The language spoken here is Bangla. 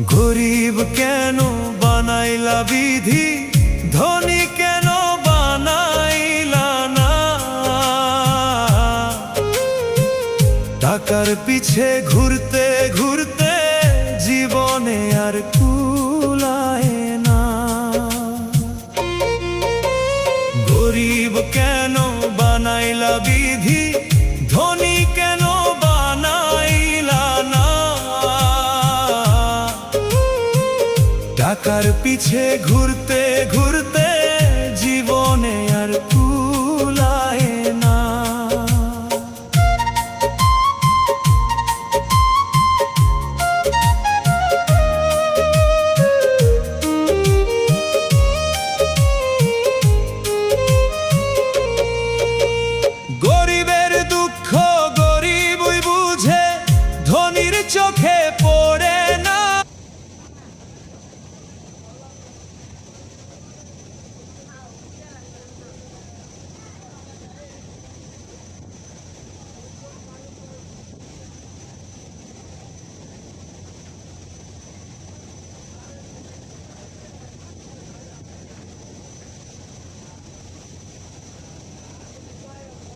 গরিব কেন বানাইলা বিধি, ধনী কেন বানাইলা না? টাকার পিছে ঘুরতে ঘুরতে জীবনে আর কুলায় না। গরিব কেন বানাইলা বিধি, ধনী কেন বানাইলা না? টাকার পিছে ঘুরতে ঘুরতে